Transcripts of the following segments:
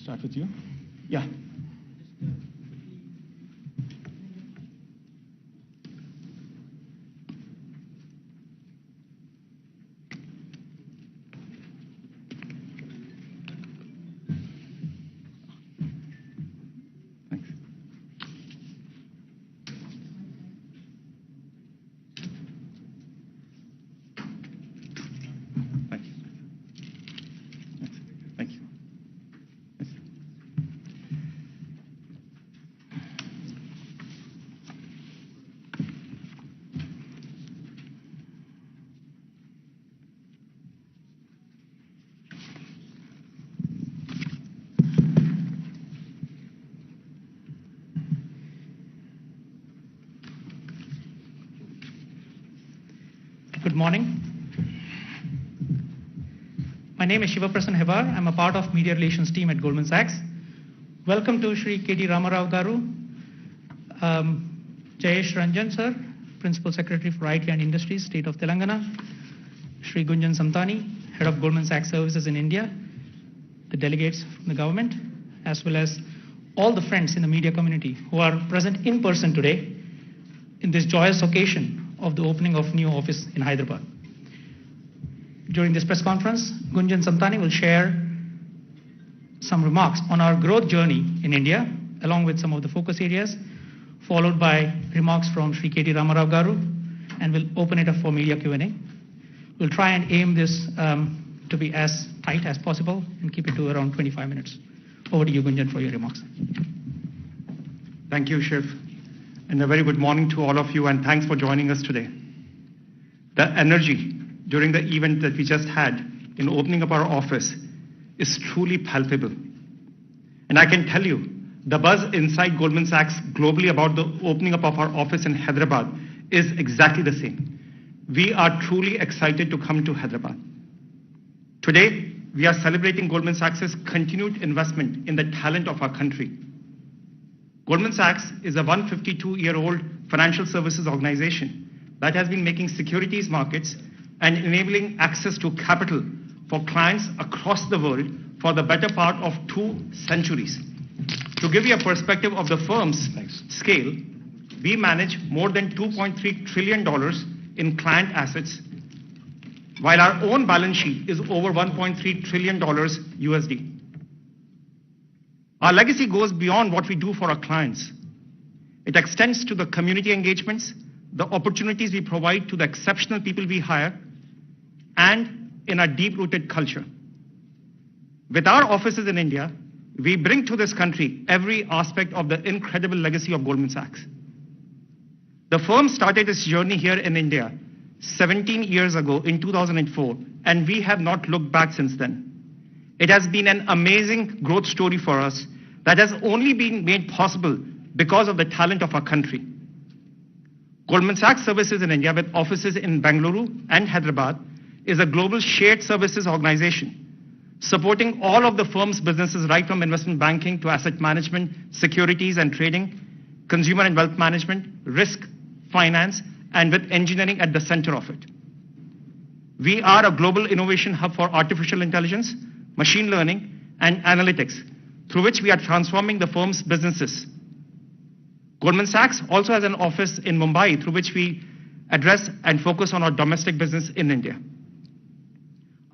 Start with you. Yeah. Good morning. My name is Shivaprasan Hebar. I'm a part of media relations team at Goldman Sachs. Welcome to Shri KT Ramarao Garu, Jayesh Ranjan sir, Principal Secretary for IT and Industries, State of Telangana, Shri Gunjan Samtani, Head of Goldman Sachs Services in India, the delegates from the government, as well as all the friends in the media community who are present in person today in this joyous occasion of the opening of new office in Hyderabad. During this press conference, Gunjan Samtani will share some remarks on our growth journey in India, along with some of the focus areas, followed by remarks from Shri KT Ramarao Garu, and we'll open it up for media Q&A. We'll try and aim this to be as tight as possible and keep it to around 25 minutes. Over to you, Gunjan, for your remarks. Thank you, Shiv. And a very good morning to all of you, and thanks for joining us today. The energy during the event that we just had in opening up our office is truly palpable. And I can tell you, the buzz inside Goldman Sachs globally about the opening up of our office in Hyderabad is exactly the same. We are truly excited to come to Hyderabad. Today, we are celebrating Goldman Sachs' continued investment in the talent of our country. Goldman Sachs is a 152-year-old financial services organization that has been making securities markets and enabling access to capital for clients across the world for the better part of 2 centuries. To give you a perspective of the firm's scale, we manage more than $2.3 trillion in client assets, while our own balance sheet is over $1.3 trillion USD. Our legacy goes beyond what we do for our clients. It extends to the community engagements, the opportunities we provide to the exceptional people we hire, and in our deep-rooted culture. With our offices in India, we bring to this country every aspect of the incredible legacy of Goldman Sachs. The firm started its journey here in India 17 years ago in 2004, and we have not looked back since then. It has been an amazing growth story for us that has only been made possible because of the talent of our country. Goldman Sachs Services in India, with offices in Bengaluru and Hyderabad, is a global shared services organization supporting all of the firm's businesses, right from investment banking to asset management, securities and trading, consumer and wealth management, risk, finance, and with engineering at the center of it. We are a global innovation hub for artificial intelligence, machine learning, and analytics, through which we are transforming the firm's businesses. Goldman Sachs also has an office in Mumbai, through which we address and focus on our domestic business in India.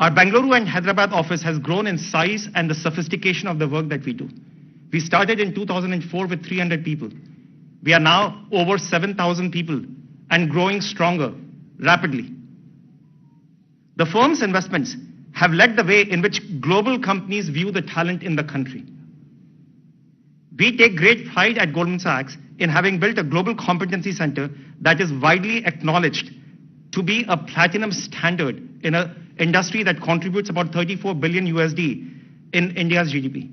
Our Bengaluru and Hyderabad office has grown in size and the sophistication of the work that we do. We started in 2004 with 300 people. We are now over 7,000 people and growing stronger, rapidly. The firm's investments have led the way in which global companies view the talent in the country. We take great pride at Goldman Sachs in having built a global competency center that is widely acknowledged to be a platinum standard in an industry that contributes about 34 billion USD in India's GDP.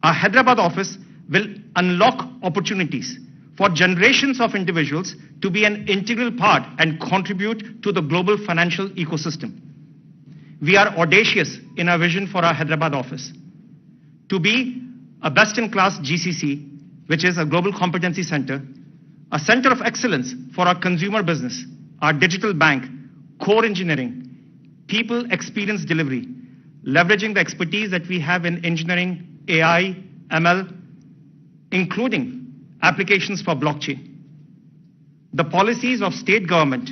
Our Hyderabad office will unlock opportunities for generations of individuals to be an integral part and contribute to the global financial ecosystem. We are audacious in our vision for our Hyderabad office to be a best-in-class GCC, which is a global competency center, a center of excellence for our consumer business, our digital bank, core engineering, people experience delivery, leveraging the expertise that we have in engineering, AI, ML, including applications for blockchain. The policies of state government,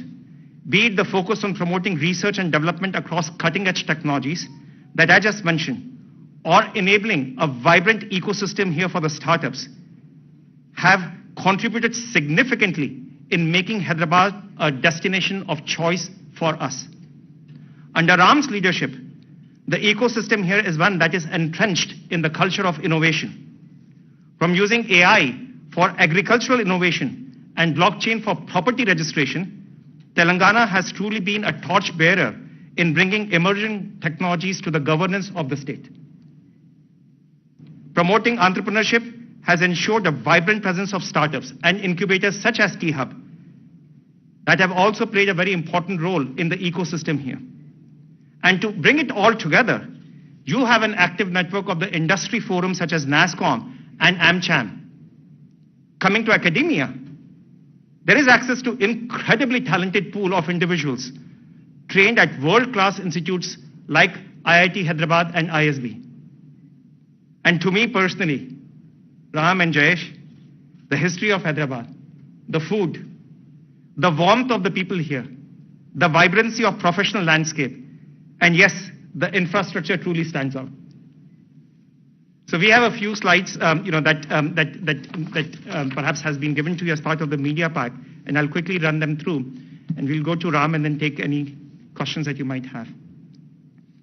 be it the focus on promoting research and development across cutting-edge technologies that I just mentioned, or enabling a vibrant ecosystem here for the startups, have contributed significantly in making Hyderabad a destination of choice for us. Under Ram's leadership, the ecosystem here is one that is entrenched in the culture of innovation. From using AI for agricultural innovation and blockchain for property registration, Telangana has truly been a torchbearer in bringing emerging technologies to the governance of the state. Promoting entrepreneurship has ensured a vibrant presence of startups and incubators such as T-Hub that have also played a very important role in the ecosystem here. And to bring it all together, you have an active network of the industry forums such as NASSCOM and AmCham. Coming to academia, there is access to incredibly talented pool of individuals trained at world-class institutes like IIT Hyderabad and ISB. And to me personally, Ram and Jayesh, the history of Hyderabad, the food, the warmth of the people here, the vibrancy of professional landscape, and yes, the infrastructure truly stands out. So we have a few slides, that perhaps has been given to you as part of the media pack, and I'll quickly run them through, and we'll go to Ram and then take any questions that you might have.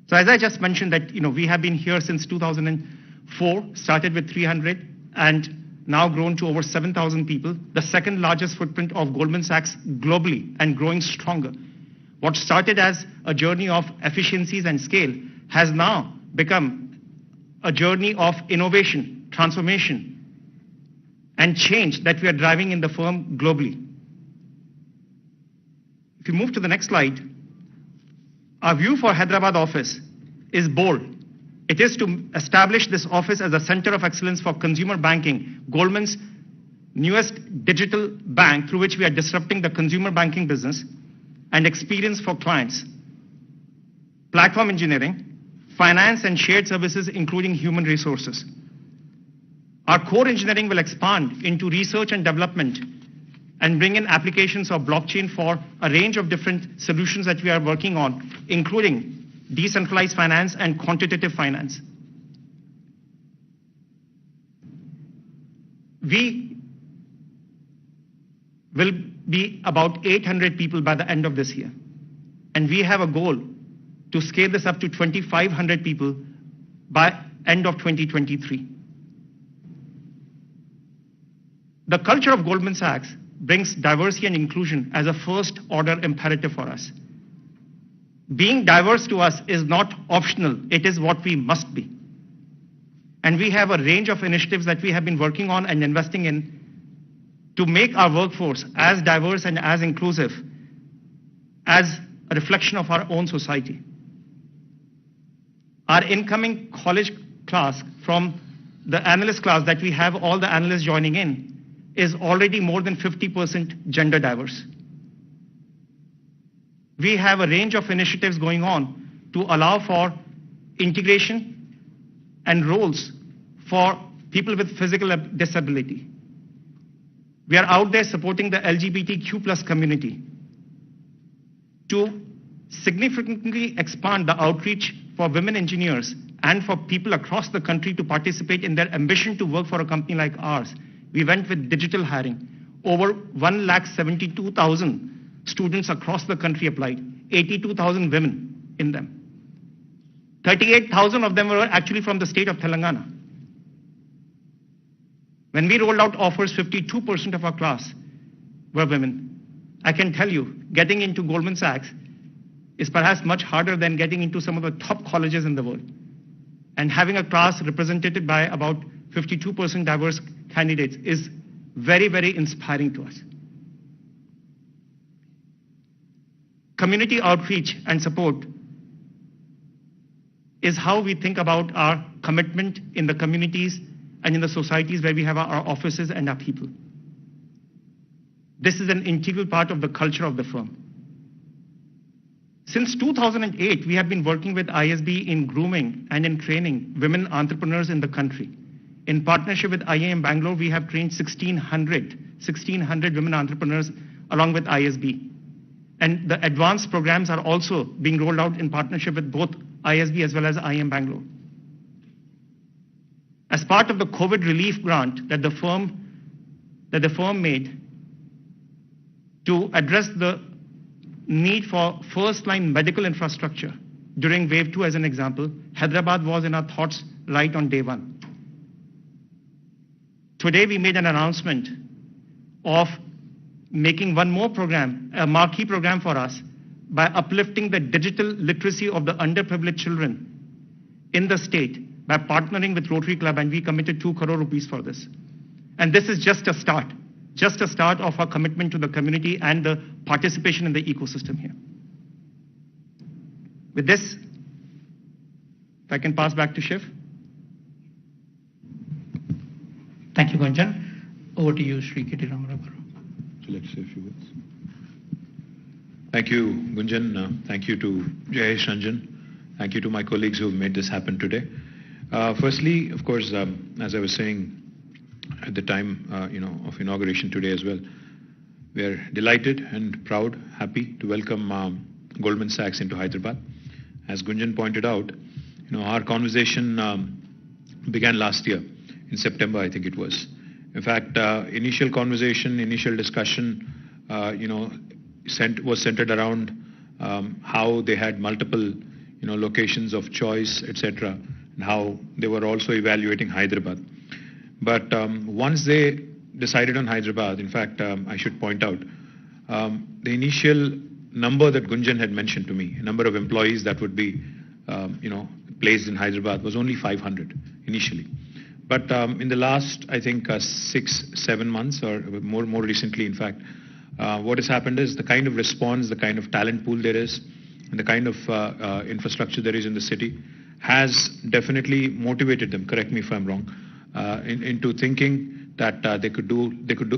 So as I just mentioned that, we have been here since 2004, started with 300, and now grown to over 7,000 people, the second largest footprint of Goldman Sachs globally and growing stronger. What started as a journey of efficiencies and scale has now become a journey of innovation, transformation, and change that we are driving in the firm globally. If you move to the next slide, our view for Hyderabad office is bold. It is to establish this office as a center of excellence for consumer banking, Goldman's newest digital bank through which we are disrupting the consumer banking business, and experience for clients, platform engineering, finance and shared services, including human resources. Our core engineering will expand into research and development and bring in applications of blockchain for a range of different solutions that we are working on, including decentralized finance and quantitative finance. We will be about 800 people by the end of this year. And we have a goal to scale this up to 2,500 people by end of 2023. The culture of Goldman Sachs brings diversity and inclusion as a first order imperative for us. Being diverse to us is not optional, it is what we must be. And we have a range of initiatives that we have been working on and investing in to make our workforce as diverse and as inclusive as a reflection of our own society. Our incoming college class from the analyst class that we have all the analysts joining in is already more than 50% gender diverse. We have a range of initiatives going on to allow for integration and roles for people with physical disability. We are out there supporting the LGBTQ+ community to significantly expand the outreach for women engineers and for people across the country to participate in their ambition to work for a company like ours. We went with digital hiring. Over 172,000 students across the country applied, 82,000 women in them. 38,000 of them were actually from the state of Telangana. When we rolled out offers, 52% of our class were women. I can tell you, getting into Goldman Sachs is perhaps much harder than getting into some of the top colleges in the world. And having a class represented by about 52% diverse candidates is very, very inspiring to us. Community outreach and support is how we think about our commitment in the communities and in the societies where we have our offices and our people. This is an integral part of the culture of the firm. Since 2008, we have been working with ISB in grooming and in training women entrepreneurs in the country. In partnership with IIM Bangalore, we have trained 1,600 women entrepreneurs along with ISB. And the advanced programs are also being rolled out in partnership with both ISB as well as IIM Bangalore. As part of the COVID relief grant that the firm made to address the need for first-line medical infrastructure during wave 2 as an example, Hyderabad was in our thoughts right on day one. Today we made an announcement of making one more program, a marquee program for us, by uplifting the digital literacy of the underprivileged children in the state by partnering with Rotary Club, and we committed 2 crore rupees for this. And this is just a start of our commitment to the community and the participation in the ecosystem here. With this, if I can pass back to Shiv. Thank you, Gunjan. Over to you, Shri KTR. So let's say a few words. Thank you, Gunjan. Thank you to Jayesh Ranjan. Thank you to my colleagues who have made this happen today. Firstly, of course, as I was saying at the time of inauguration today as well, we are delighted and proud, happy to welcome Goldman Sachs into Hyderabad. As Gunjan pointed out, our conversation began last year in September, I think it was. In fact, initial conversation, initial discussion, was centered around how they had multiple, locations of choice, etc., and how they were also evaluating Hyderabad. But once they decided on Hyderabad, in fact, I should point out, the initial number that Gunjan had mentioned to me, a number of employees that would be, placed in Hyderabad was only 500 initially. But in the last, I think, 6-7 months or more recently, in fact, what has happened is the kind of response, the kind of talent pool there is, and the kind of infrastructure there is in the city has definitely motivated them, correct me if I'm wrong, into thinking that they could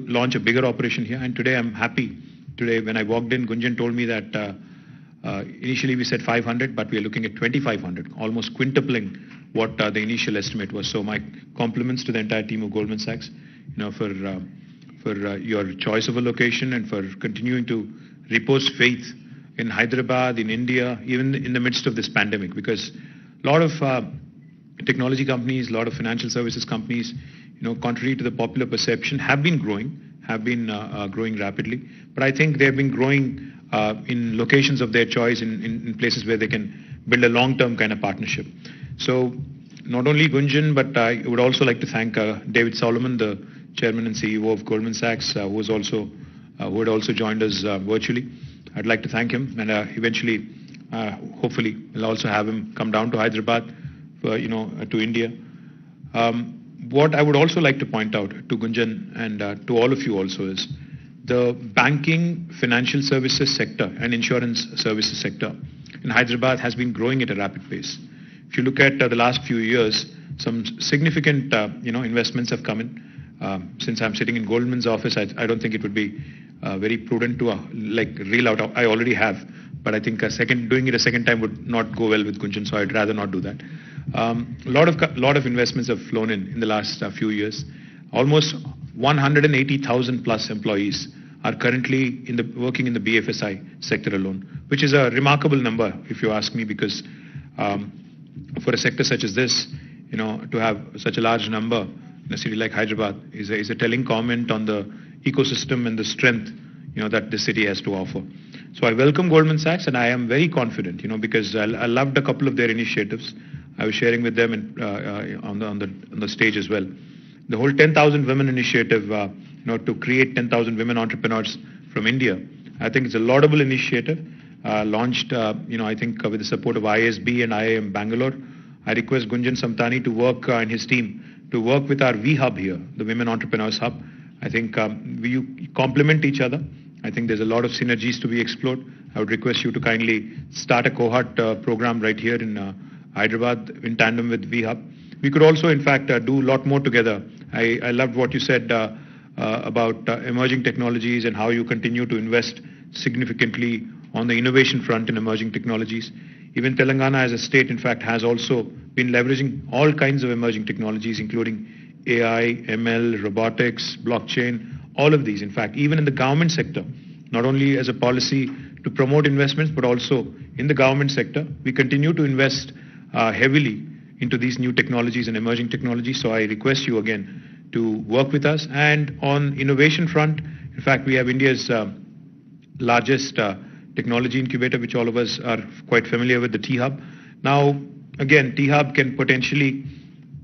launch a bigger operation here. And today I'm happy. Today when I walked in, Gunjan told me that initially we said 500, but we are looking at 2,500, almost quintupling what the initial estimate was. So my compliments to the entire team of Goldman Sachs, for your choice of a location and for continuing to repose faith in Hyderabad, in India, even in the midst of this pandemic, because a lot of technology companies, a lot of financial services companies, contrary to the popular perception, have been growing rapidly. But I think they have been growing in locations of their choice, in places where they can build a long-term kind of partnership. So not only Gunjan, but I would also like to thank David Solomon, the chairman and CEO of Goldman Sachs, who had also joined us virtually. I'd like to thank him, and eventually, hopefully, we'll also have him come down to Hyderabad, to India. What I would also like to point out to Gunjan and to all of you also is the banking, financial services sector and insurance services sector in Hyderabad has been growing at a rapid pace. If you look at the last few years, some significant, investments have come in. Since I'm sitting in Goldman's office, I don't think it would be very prudent to reel out. I already have, but I think doing it a second time would not go well with Gunjan, so I'd rather not do that. A lot of investments have flown in the last few years. Almost 180,000 plus employees are currently working in the BFSI sector alone, which is a remarkable number, if you ask me, because for a sector such as this, to have such a large number in a city like Hyderabad is a telling comment on the ecosystem and the strength, that the city has to offer. So I welcome Goldman Sachs, and I am very confident, because I loved a couple of their initiatives. I was sharing with them on the stage as well. The whole 10,000 women initiative, to create 10,000 women entrepreneurs from India, I think it's a laudable initiative, launched, I think with the support of ISB and IIM Bangalore. I request Gunjan Samtani to work and his team to work with our V-Hub here, the Women Entrepreneurs Hub. I think we complement each other. I think there's a lot of synergies to be explored. I would request you to kindly start a cohort program right here in Hyderabad in tandem with V-Hub. We could also, in fact, do a lot more together. I loved what you said about emerging technologies and how you continue to invest significantly on the innovation front in emerging technologies. Even Telangana as a state, in fact, has also been leveraging all kinds of emerging technologies, including AI, ML, robotics, blockchain, all of these. In fact, even in the government sector, not only as a policy to promote investments, but also in the government sector, we continue to invest heavily into these new technologies and emerging technologies. So I request you again to work with us. And on innovation front, in fact, we have India's largest technology incubator, which all of us are quite familiar with, the T-Hub. Now, again, T-Hub can potentially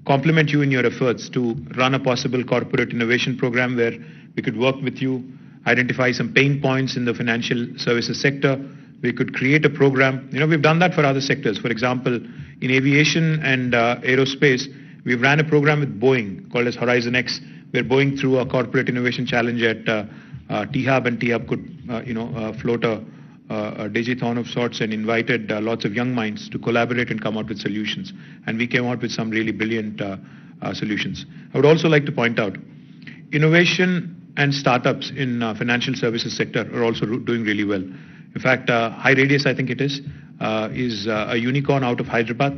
complement you in your efforts to run a possible corporate innovation program where we could work with you, identify some pain points in the financial services sector. We could create a program. We've done that for other sectors. For example, in aviation and aerospace, we ran a program with Boeing called as Horizon X, where Boeing threw a corporate innovation challenge at T-Hub, and T-Hub could, float a digithon of sorts and invited lots of young minds to collaborate and come out with solutions. And we came out with some really brilliant solutions. I would also like to point out, innovation and startups in financial services sector are also doing really well. In fact, High Radius, I think it is a unicorn out of Hyderabad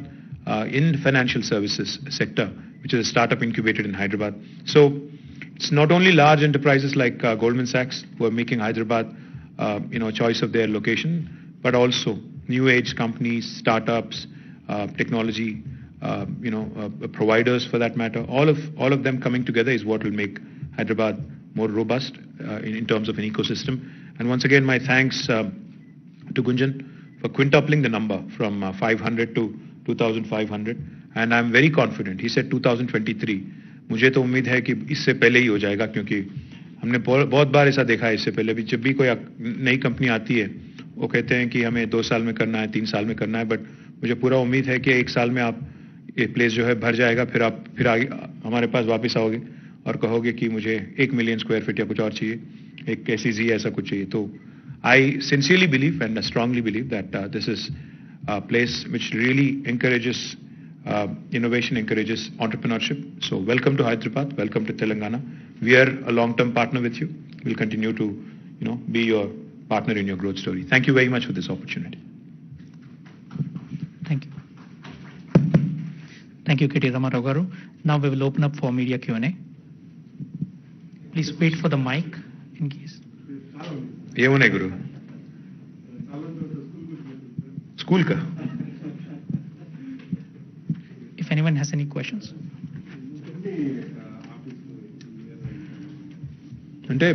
in financial services sector, which is a startup incubated in Hyderabad. So it's not only large enterprises like Goldman Sachs who are making Hyderabad a choice of their location, but also new age companies, startups, technology, providers for that matter. All of them coming together is what will make Hyderabad more robust in terms of an ecosystem. And once again, my thanks to Gunjan for quintupling the number from 500 to 2,500. And I'm very confident. He said 2023. मुझे तो उम्मीद है कि इससे पहले ही हो जाएगा, क्योंकि हमने बहुत बार ऐसा देखा है इससे पहले भी. जब भी कोई नई कंपनी आती है, वो कहते हैं कि हमें 2 साल में करना है, 3 साल में करना है, बट मुझे पूरा उम्मीद है कि 1 साल में आप ये प्लेस जो है भर जाएगा. फिर आप आगे हमारे पास वापस आओगे और कहोगे कि मुझे 1 मिलियन स्क्वायर फीट या कुछ और चाहिए, एक SEZ ऐसा कुछ चाहिए. तो I sincerely believe and strongly believe that this is a place which really encourages innovation, encourages entrepreneurship. So welcome to Hyderabad, welcome to Telangana. We are a long-term partner with you. We'll continue to, be your partner in your growth story. Thank you very much for this opportunity. Thank you. Thank you, KT Ramarao garu. Now we will open up for media Q&A. Please wait for the mic in case. ఏమున్నాయి గురు? School కా? If anyone has any questions. అంటే